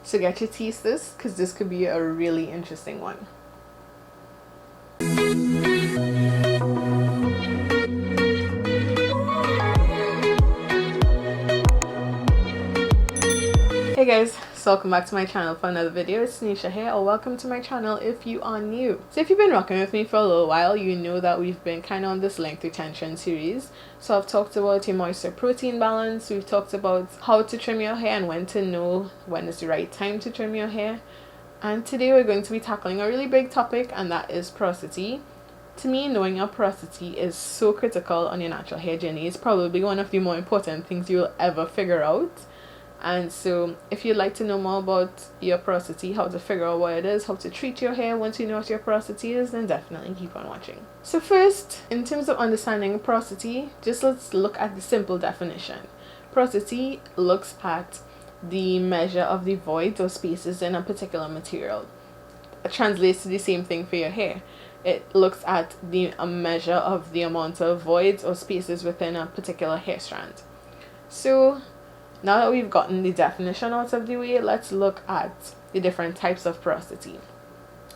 So get your teeth this, because this could be a really interesting one. Hey guys, so welcome back to my channel for another video. It's Nisha here, or welcome to my channel if you are new. So if you've been rocking with me for a little while, you know that we've been kind of on this length retention series. So I've talked about your moisture protein balance, we've talked about how to trim your hair and when to know when is the right time to trim your hair. And today we're going to be tackling a really big topic, and that is porosity. To me, knowing your porosity is so critical on your natural hair journey. It's probably one of the more important things you'll ever figure out. And so if you'd like to know more about your porosity, how to figure out what it is, how to treat your hair once you know what your porosity is, then definitely keep on watching. So first, in terms of understanding porosity, just let's look at the simple definition. Porosity looks at the measure of the voids or spaces in a particular material. It translates to the same thing for your hair. It looks at a measure of the amount of voids or spaces within a particular hair strand. So now that we've gotten the definition out of the way, let's look at the different types of porosity.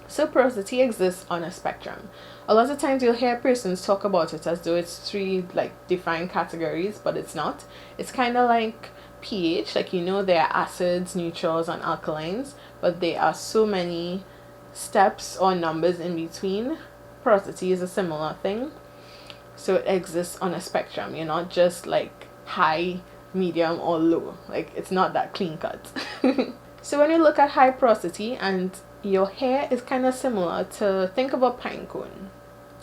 So porosity exists on a spectrum. A lot of times you'll hear persons talk about it as though it's three defined categories, but it's not. It's kind of like pH, there are acids, neutrals, and alkalines, but there are so many steps or numbers in between. Porosity is a similar thing. So it exists on a spectrum. You're not just high, medium, or low. It's not that clean cut. So when you look at high porosity, and your hair is kind of similar to, think of a pine cone.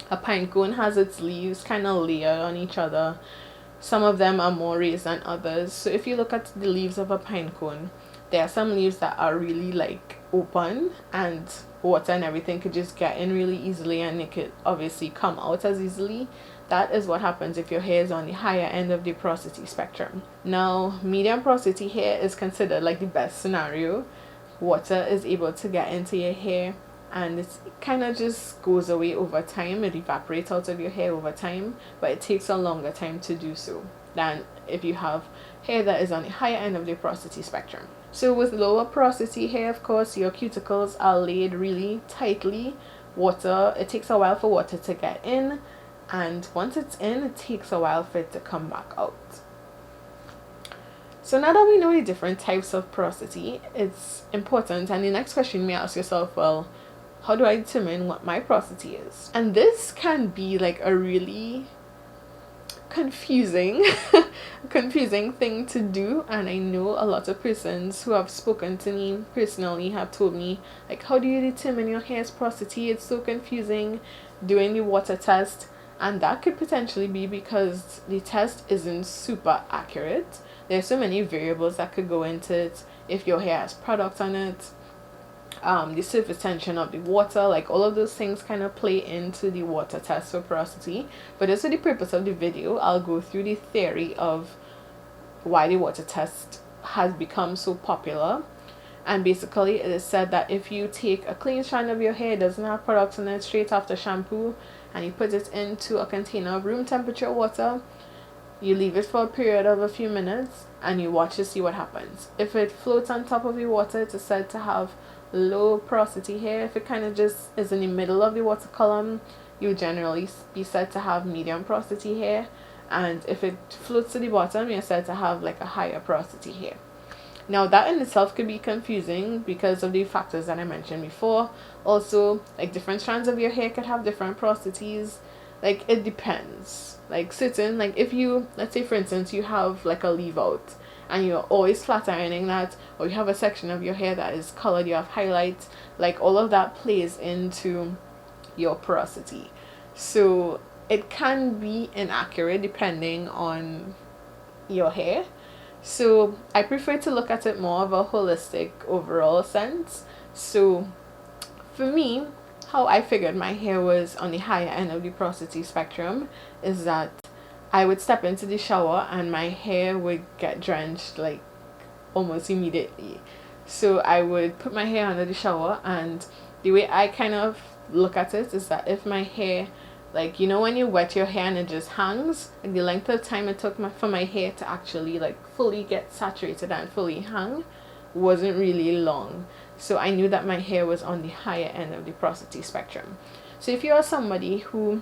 A pine cone has its leaves kind of layered on each other. Some of them are more raised than others. So if you look at the leaves of a pine cone, there are some leaves that are really open, and water and everything could just get in really easily, and it could obviously come out as easily. That is what happens if your hair is on the higher end of the porosity spectrum. Now, medium porosity hair is considered the best scenario. Water is able to get into your hair, and it kind of just goes away over time. It evaporates out of your hair over time, but it takes a longer time to do so than if you have hair that is on the higher end of the porosity spectrum. So with lower porosity hair, of course, your cuticles are laid really tightly. It takes a while for water to get in, and once it's in, it takes a while for it to come back out. So now that we know the different types of porosity, it's important, and the next question you may ask yourself, well, how do I determine what my porosity is? And this can be a really confusing thing to do, and I know a lot of persons who have spoken to me personally have told me, how do you determine your hair's porosity? It's so confusing doing the water test. And that could potentially be because the test isn't super accurate. There's so many variables that could go into it. If your hair has product on it, the surface tension of the water, all of those things kind of play into the water test for porosity. But just for the purpose of the video, I'll go through the theory of why the water test has become so popular. And basically it is said that if you take a clean strand of your hair, it doesn't have products in it, straight after shampoo, and you put it into a container of room temperature water, you leave it for a period of a few minutes, and you watch to see what happens. If it floats on top of the water, it is said to have low porosity hair. If it kind of just is in the middle of the water column, you generally be said to have medium porosity hair. And if it floats to the bottom, you're said to have a higher porosity hair. Now that in itself could be confusing because of the factors that I mentioned before. Also, different strands of your hair could have different porosities. It depends. If you, let's say for instance, you have a leave out and you're always flat ironing that, or you have a section of your hair that is colored, you have highlights, all of that plays into your porosity. So it can be inaccurate depending on your hair. So I prefer to look at it more of a holistic overall sense. So for me, how I figured my hair was on the higher end of the porosity spectrum is that I would step into the shower and my hair would get drenched almost immediately. So I would put my hair under the shower, and the way I kind of look at it is that if my hair, when you wet your hair and it just hangs, the length of time it took for my hair to actually fully get saturated and fully hang, wasn't really long. So I knew that my hair was on the higher end of the porosity spectrum. So if you are somebody who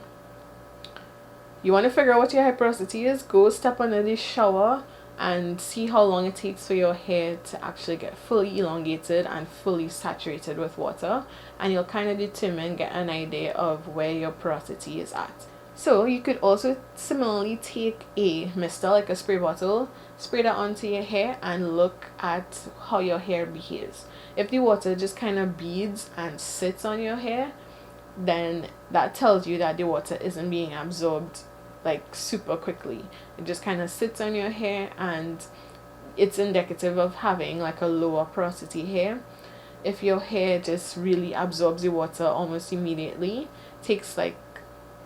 you want to figure out what your hair porosity is, go step under the shower and see how long it takes for your hair to actually get fully elongated and fully saturated with water, and you'll kind of get an idea of where your porosity is at. So you could also similarly take a mister, like a spray bottle, spray that onto your hair and look at how your hair behaves. If the water just kind of beads and sits on your hair, then that tells you that the water isn't being absorbed like super quickly. It just kind of sits on your hair, and it's indicative of having like a lower porosity hair. If your hair just really absorbs the water almost immediately, takes like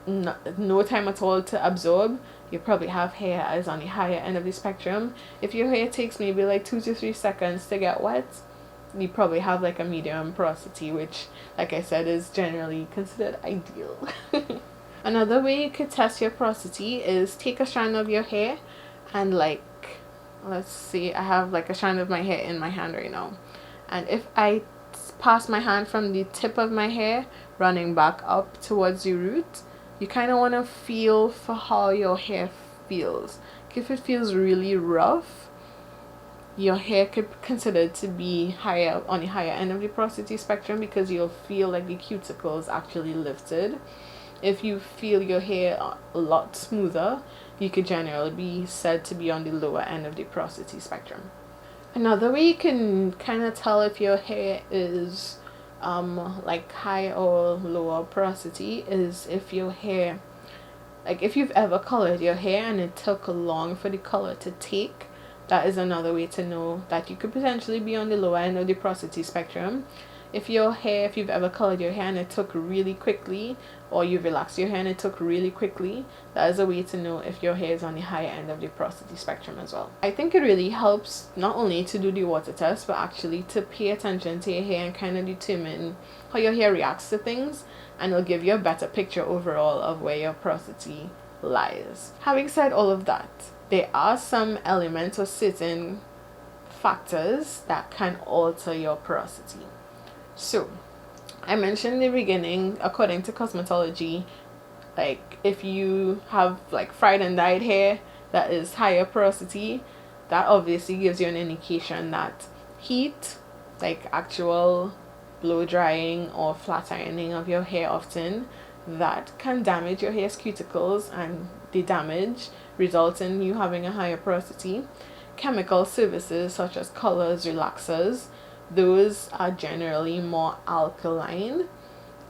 no time at all to absorb, you probably have hair that is on the higher end of the spectrum. If your hair takes maybe like 2 to 3 seconds to get wet, you probably have like a medium porosity, which, like I said, is generally considered ideal. Another way you could test your porosity is take a strand of your hair and, like, let's see, I have like a strand of my hair in my hand right now, and if I pass my hand from the tip of my hair running back up towards the root, you kind of want to feel for how your hair feels. If it feels really rough, your hair could be considered to be higher on the higher end of the porosity spectrum, because you'll feel like the cuticles actually lifted. If you feel your hair a lot smoother, you could generally be said to be on the lower end of the porosity spectrum. Another way you can kind of tell if your hair is like high or lower porosity is if your hair, like if you've ever colored your hair and it took long for the color to take, that is another way to know that you could potentially be on the lower end of the porosity spectrum. If you've ever colored your hair and it took really quickly, or you relaxed your hair and it took really quickly, that is a way to know if your hair is on the higher end of the porosity spectrum as well. I think it really helps not only to do the water test, but actually to pay attention to your hair and kind of determine how your hair reacts to things, and it'll give you a better picture overall of where your porosity lies. Having said all of that, there are some elements or certain factors that can alter your porosity. So, I mentioned in the beginning, according to cosmetology, like if you have like fried and dyed hair that is higher porosity, that obviously gives you an indication that heat, like actual blow drying or flat ironing of your hair often, that can damage your hair's cuticles, and the damage results in you having a higher porosity. Chemical services such as colors, relaxers, those are generally more alkaline,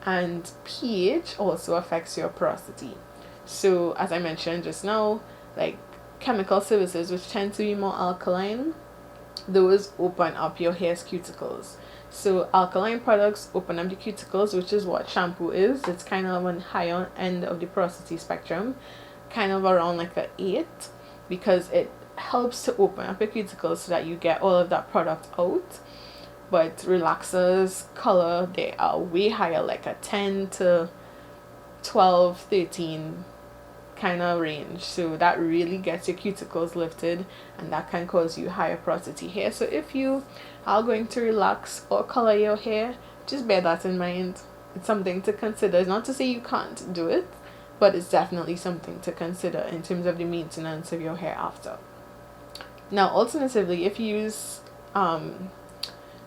and pH also affects your porosity. So as I mentioned just now, like chemical services which tend to be more alkaline, those open up your hair's cuticles. So alkaline products open up the cuticles, which is what shampoo is. It's kind of on higher end of the porosity spectrum, kind of around like a 8, because it helps to open up your cuticles so that you get all of that product out. But relaxers, color, they are way higher, like a 10 to 12, 13 kind of range. So that really gets your cuticles lifted, and that can cause you higher porosity hair. So if you are going to relax or color your hair, just bear that in mind. It's something to consider. It's not to say you can't do it, but it's definitely something to consider in terms of the maintenance of your hair after. Now, alternatively, if you use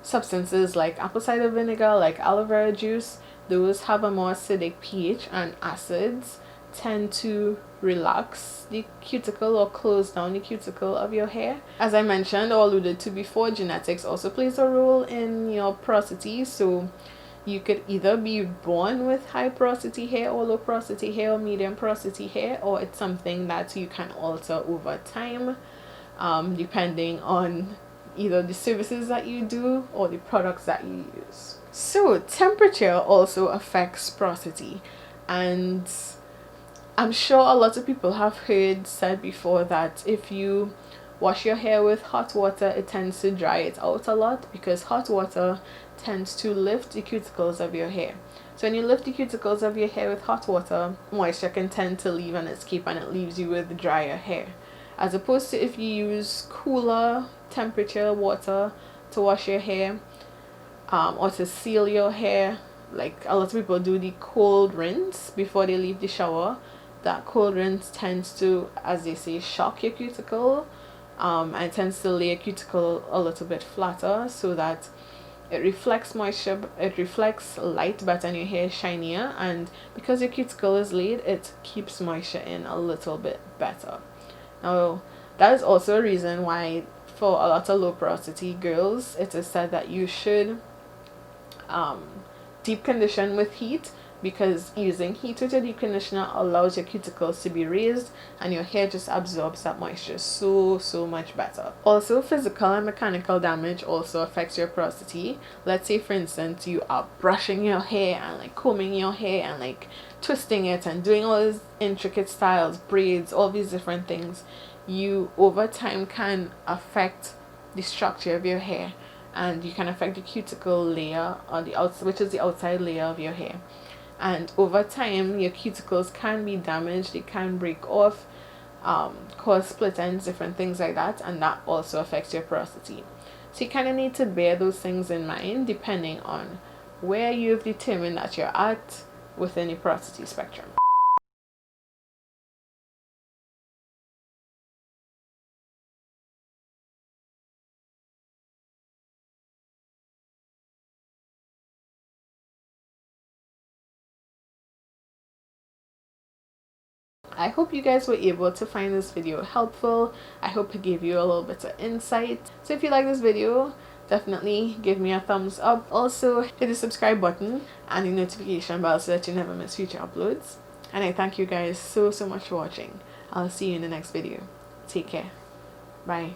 substances like apple cider vinegar, like aloe vera juice, those have a more acidic pH, and acids tend to relax the cuticle or close down the cuticle of your hair. As I mentioned or alluded to before, genetics also plays a role in your porosity. So you could either be born with high porosity hair or low porosity hair or medium porosity hair, or it's something that you can alter over time, depending on either the services that you do or the products that you use. So temperature also affects porosity, and I'm sure a lot of people have heard said before that if you wash your hair with hot water, it tends to dry it out a lot, because hot water tends to lift the cuticles of your hair. So when you lift the cuticles of your hair with hot water, moisture can tend to leave and escape, and it leaves you with drier hair. As opposed to if you use cooler temperature water to wash your hair, or to seal your hair. Like a lot of people do the cold rinse before they leave the shower. That cold rinse tends to, as they say, shock your cuticle, and tends to lay your cuticle a little bit flatter so that it reflects moisture, it reflects light better and your hair is shinier, and because your cuticle is laid, it keeps moisture in a little bit better. Now that is also a reason why for a lot of low porosity girls it is said that you should deep condition with heat, because using heat with your deep conditioner allows your cuticles to be raised and your hair just absorbs that moisture so much better. Also, physical and mechanical damage also affects your porosity. Let's say for instance you are brushing your hair and like combing your hair and like twisting it and doing all these intricate styles, braids, all these different things. You over time can affect the structure of your hair, and you can affect the cuticle layer on the outside, which is the outside layer of your hair. And over time your cuticles can be damaged, they can break off, cause split ends, different things like that, and that also affects your porosity. So you kind of need to bear those things in mind depending on where you've determined that you're at within the porosity spectrum. I hope you guys were able to find this video helpful. I hope it gave you a little bit of insight. So if you like this video, definitely give me a thumbs up. Also hit the subscribe button and the notification bell so that you never miss future uploads. And I thank you guys so much for watching. I'll see you in the next video. Take care. Bye.